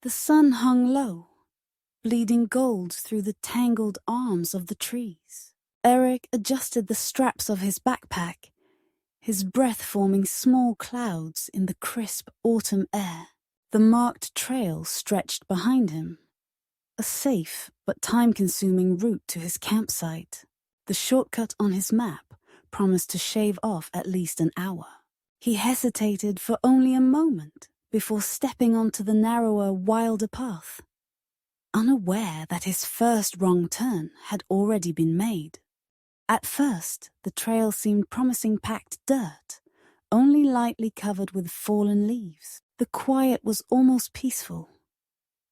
The sun hung low, bleeding gold through the tangled arms of the trees. Eric adjusted the straps of his backpack, his breath forming small clouds in the crisp autumn air. The marked trail stretched behind him, a safe but time-consuming route to his campsite. The shortcut on his map promised to shave off at least an hour. He hesitated for only a moment before stepping onto the narrower, wilder path, unaware that his first wrong turn had already been made. At first, the trail seemed promising packed dirt, only lightly covered with fallen leaves. The quiet was almost peaceful,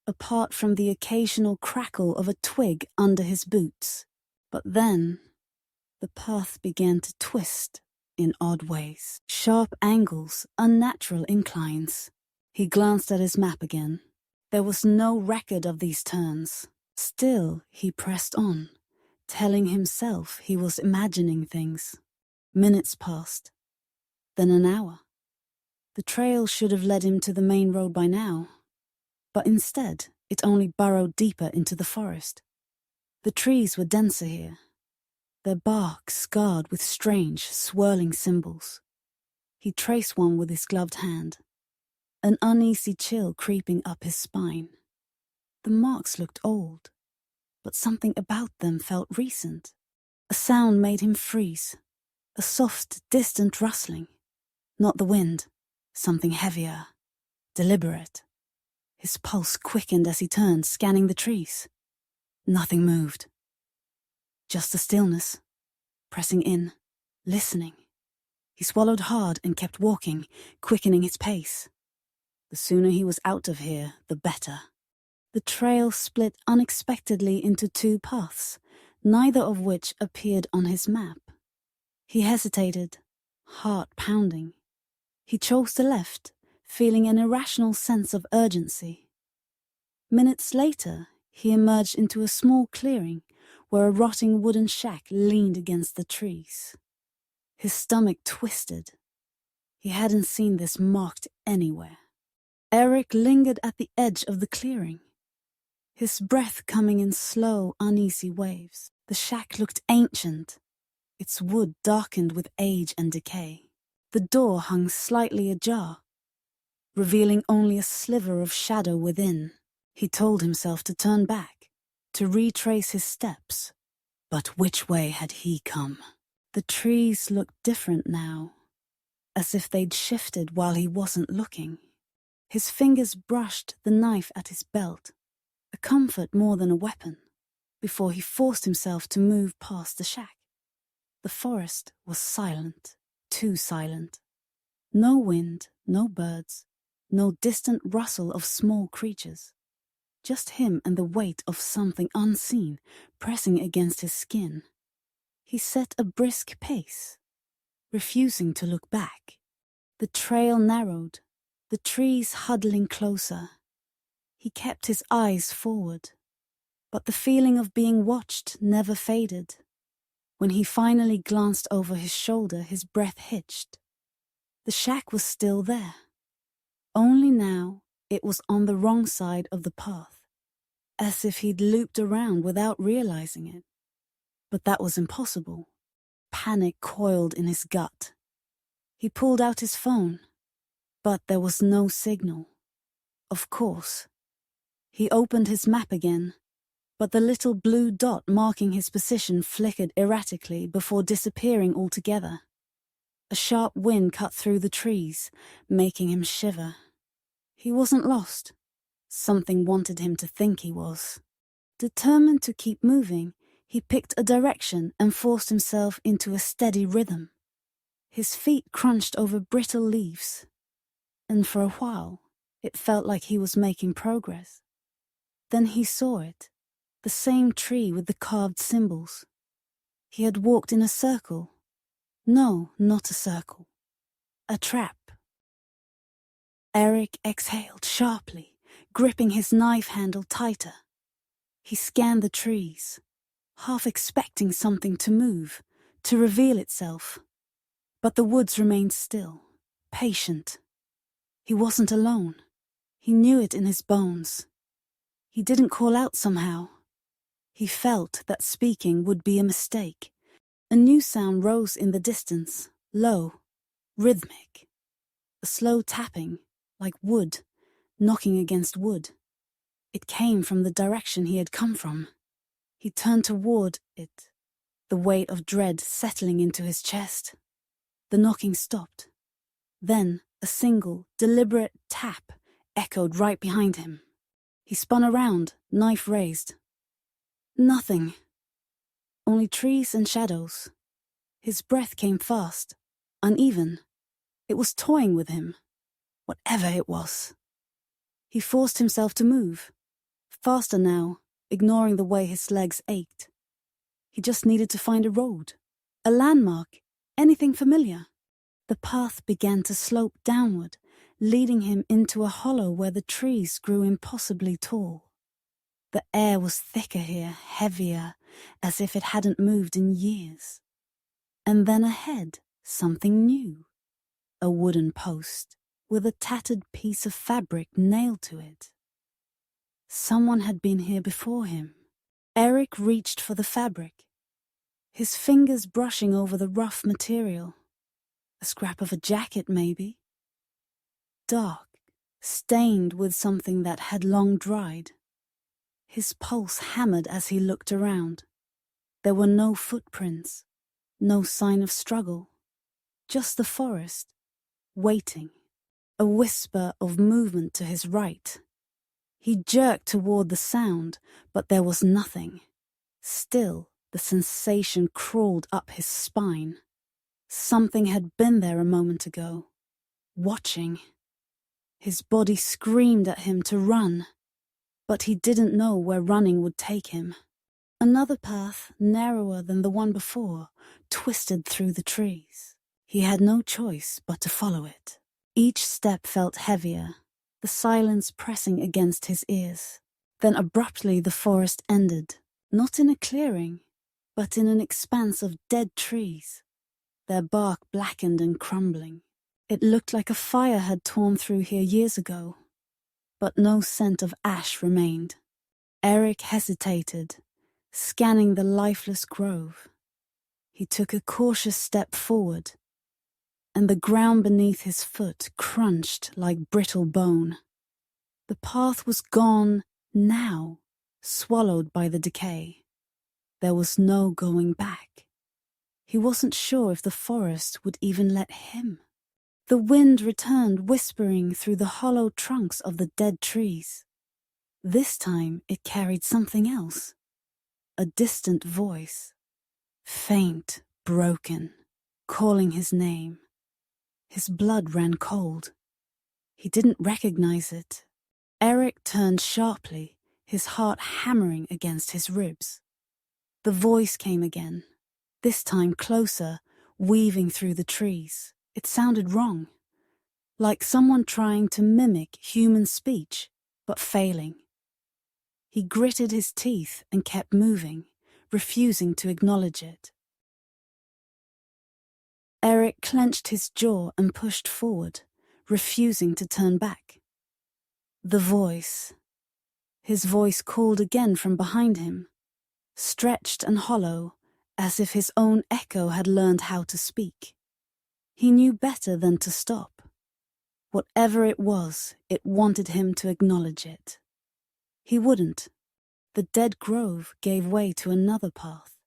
apart from the occasional crackle of a twig under his boots. But then, the path began to twist in odd ways. Sharp angles, unnatural inclines. He glanced at his map again. There was no record of these turns. Still, he pressed on, telling himself he was imagining things. Minutes passed, then an hour. The trail should have led him to the main road by now, but instead it only burrowed deeper into the forest. The trees were denser here, their bark scarred with strange, swirling symbols. He traced one with his gloved hand, an uneasy chill creeping up his spine. The marks looked old, but something about them felt recent. A sound made him freeze, a soft, distant rustling. Not the wind, something heavier, deliberate. His pulse quickened as he turned, scanning the trees. Nothing moved. Just a stillness, pressing in, listening. He swallowed hard and kept walking, quickening his pace. The sooner he was out of here, the better. The trail split unexpectedly into two paths, neither of which appeared on his map. He hesitated, heart pounding. He chose the left, feeling an irrational sense of urgency. Minutes later, he emerged into a small clearing where a rotting wooden shack leaned against the trees. His stomach twisted. He hadn't seen this marked anywhere. Eric lingered at the edge of the clearing, his breath coming in slow, uneasy waves. The shack looked ancient, its wood darkened with age and decay. The door hung slightly ajar, revealing only a sliver of shadow within. He told himself to turn back, to retrace his steps. But which way had he come? The trees looked different now, as if they'd shifted while he wasn't looking. His fingers brushed the knife at his belt, a comfort more than a weapon, before he forced himself to move past the shack. The forest was silent, too silent. No wind, no birds, no distant rustle of small creatures. Just him and the weight of something unseen pressing against his skin. He set a brisk pace, refusing to look back. The trail narrowed, the trees huddling closer. He kept his eyes forward, but the feeling of being watched never faded. When he finally glanced over his shoulder, his breath hitched. The shack was still there. Only now it was on the wrong side of the path, as if he'd looped around without realizing it. But that was impossible. Panic coiled in his gut. He pulled out his phone, but there was no signal. Of course. He opened his map again, but the little blue dot marking his position flickered erratically before disappearing altogether. A sharp wind cut through the trees, making him shiver. He wasn't lost. Something wanted him to think he was. Determined to keep moving, he picked a direction and forced himself into a steady rhythm. His feet crunched over brittle leaves, and for a while, it felt like he was making progress. Then he saw it, the same tree with the carved symbols. He had walked in a circle. No, not a circle. A trap. Eric exhaled sharply, gripping his knife handle tighter. He scanned the trees, half expecting something to move, to reveal itself. But the woods remained still, patient. He wasn't alone. He knew it in his bones. He didn't call out somehow. He felt that speaking would be a mistake. A new sound rose in the distance, low, rhythmic. A slow tapping, like wood, knocking against wood. It came from the direction he had come from. He turned toward it, the weight of dread settling into his chest. The knocking stopped. Then a single, deliberate tap echoed right behind him. He spun around, knife raised. Nothing. Only trees and shadows. His breath came fast, uneven. It was toying with him, whatever it was. He forced himself to move, faster now, ignoring the way his legs ached. He just needed to find a road, a landmark, anything familiar. The path began to slope downward, leading him into a hollow where the trees grew impossibly tall. The air was thicker here, heavier, as if it hadn't moved in years. And then ahead, something new. A wooden post with a tattered piece of fabric nailed to it. Someone had been here before him. Eric reached for the fabric, his fingers brushing over the rough material. A scrap of a jacket, maybe. Dark, stained with something that had long dried. His pulse hammered as he looked around. There were no footprints, no sign of struggle. Just the forest, waiting. A whisper of movement to his right. He jerked toward the sound, but there was nothing. Still, the sensation crawled up his spine. Something had been there a moment ago, watching. His body screamed at him to run, but he didn't know where running would take him. Another path, narrower than the one before, twisted through the trees. He had no choice but to follow it. Each step felt heavier, the silence pressing against his ears. Then abruptly the forest ended, not in a clearing, but in an expanse of dead trees, their bark blackened and crumbling. It looked like a fire had torn through here years ago, but no scent of ash remained. Eric hesitated, scanning the lifeless grove. He took a cautious step forward, and the ground beneath his foot crunched like brittle bone. The path was gone now, swallowed by the decay. There was no going back. He wasn't sure if the forest would even let him. The wind returned, whispering through the hollow trunks of the dead trees. This time it carried something else. A distant voice. Faint, broken, calling his name. His blood ran cold. He didn't recognize it. Eric turned sharply, his heart hammering against his ribs. The voice came again, this time closer, weaving through the trees. It sounded wrong, like someone trying to mimic human speech, but failing. He gritted his teeth and kept moving, refusing to acknowledge it. Eric clenched his jaw and pushed forward, refusing to turn back. The voice. His voice called again from behind him, stretched and hollow, as if his own echo had learned how to speak. He knew better than to stop. Whatever it was, it wanted him to acknowledge it. He wouldn't. The dead grove gave way to another path,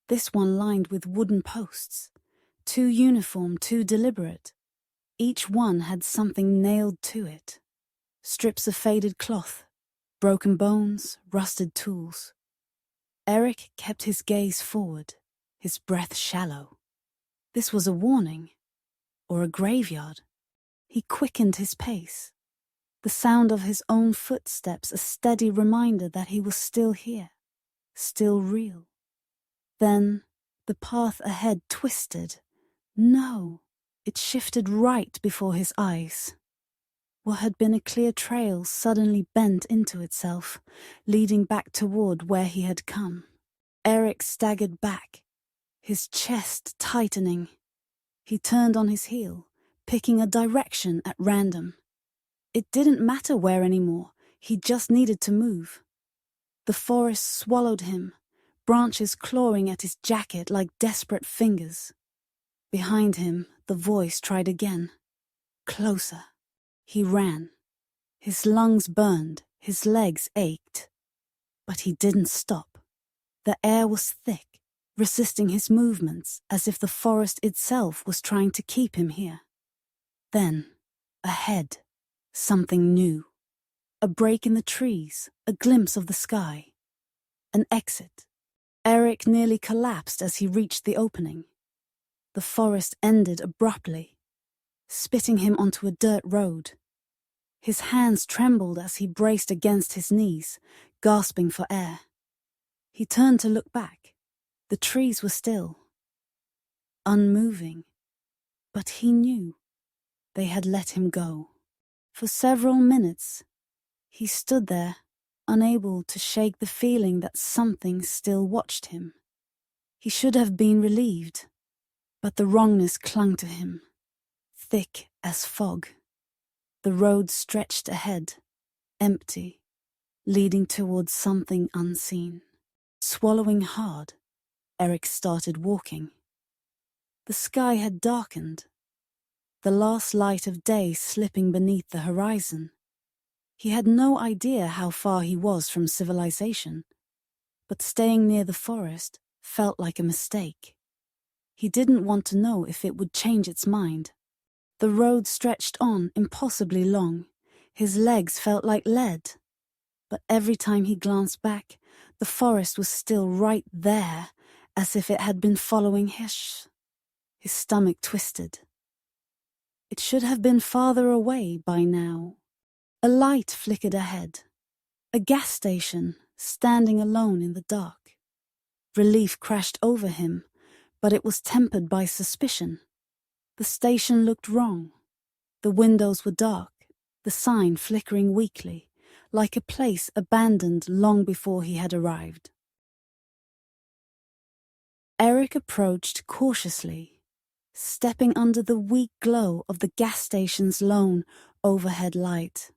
this one lined with wooden posts, too uniform, too deliberate. Each one had something nailed to it. Strips of faded cloth, broken bones, rusted tools. Eric kept his gaze forward, his breath shallow. This was a warning, or a graveyard. He quickened his pace, the sound of his own footsteps a steady reminder that he was still here, still real. Then the path ahead twisted. No, it shifted right before his eyes. What had been a clear trail suddenly bent into itself, leading back toward where he had come. Eric staggered back, his chest tightening. He turned on his heel, picking a direction at random. It didn't matter where anymore, he just needed to move. The forest swallowed him, branches clawing at his jacket like desperate fingers. Behind him, the voice tried again. Closer. He ran. His lungs burned, his legs ached. But he didn't stop. The air was thick, resisting his movements as if the forest itself was trying to keep him here. Then, ahead, something new. A break in the trees, a glimpse of the sky. An exit. Eric nearly collapsed as he reached the opening. The forest ended abruptly, spitting him onto a dirt road. His hands trembled as he braced against his knees, gasping for air. He turned to look back. The trees were still, unmoving, but he knew they had let him go. For several minutes, he stood there, unable to shake the feeling that something still watched him. He should have been relieved, but the wrongness clung to him, thick as fog. The road stretched ahead, empty, leading towards something unseen. Swallowing hard, Eric started walking. The sky had darkened, the last light of day slipping beneath the horizon. He had no idea how far he was from civilization, but staying near the forest felt like a mistake. He didn't want to know if it would change its mind. The road stretched on impossibly long. His legs felt like lead. But every time he glanced back, the forest was still right there, as if it had been following His stomach twisted. It should have been farther away by now. A light flickered ahead. A gas station, standing alone in the dark. Relief crashed over him, but it was tempered by suspicion. The station looked wrong. The windows were dark, the sign flickering weakly, like a place abandoned long before he had arrived. Eric approached cautiously, stepping under the weak glow of the gas station's lone overhead light.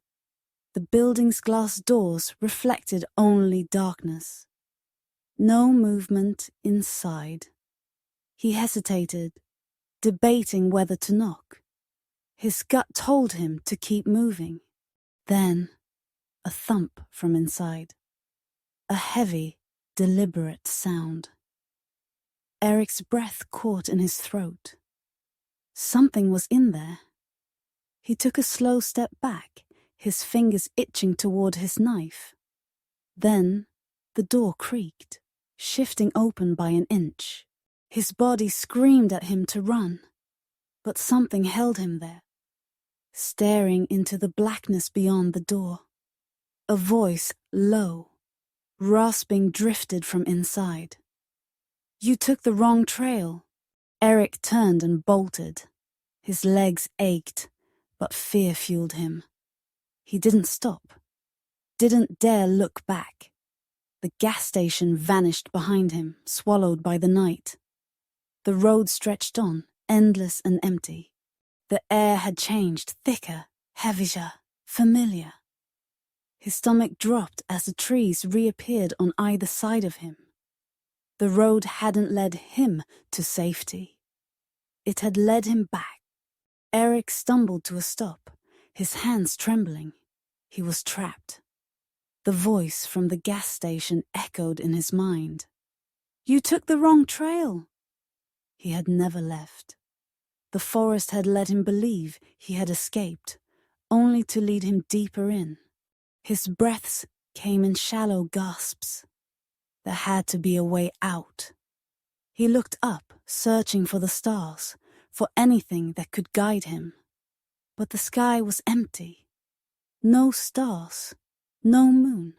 The building's glass doors reflected only darkness. No movement inside. He hesitated, debating whether to knock. His gut told him to keep moving. Then, a thump from inside. A heavy, deliberate sound. Eric's breath caught in his throat. Something was in there. He took a slow step back, his fingers itching toward his knife. Then, the door creaked, shifting open by an inch. His body screamed at him to run, but something held him there, staring into the blackness beyond the door. A voice, low, rasping, drifted from inside. "You took the wrong trail." Eric turned and bolted. His legs ached, but fear fueled him. He didn't stop, didn't dare look back. The gas station vanished behind him, swallowed by the night. The road stretched on, endless and empty. The air had changed, thicker, heavier, familiar. His stomach dropped as the trees reappeared on either side of him. The road hadn't led him to safety. It had led him back. Eric stumbled to a stop, his hands trembling. He was trapped. The voice from the gas station echoed in his mind. "You took the wrong trail." He had never left. The forest had led him believe he had escaped, only to lead him deeper in. His breaths came in shallow gasps. There had to be a way out. He looked up, searching for the stars, for anything that could guide him. But the sky was empty. No stars, no moon,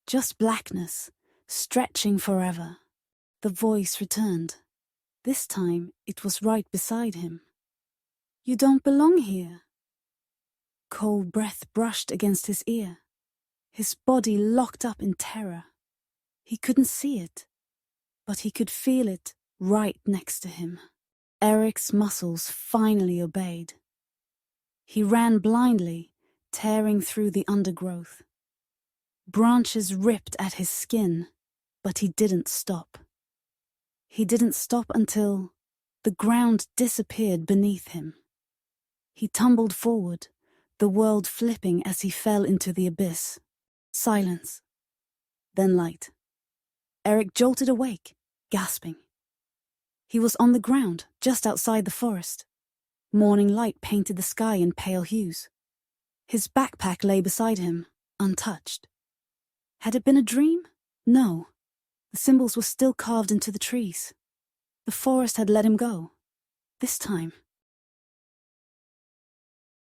just blackness, stretching forever. The voice returned. This time it was right beside him. "You don't belong here." Cold breath brushed against his ear. His body locked up in terror. He couldn't see it, but he could feel it right next to him. Eric's muscles finally obeyed. He ran blindly, tearing through the undergrowth. Branches ripped at his skin, but he didn't stop. He didn't stop until the ground disappeared beneath him. He tumbled forward, the world flipping as he fell into the abyss. Silence. Then light. Eric jolted awake, gasping. He was on the ground, just outside the forest. Morning light painted the sky in pale hues. His backpack lay beside him, untouched. Had it been a dream? No. The symbols were still carved into the trees. The forest had let him go. This time,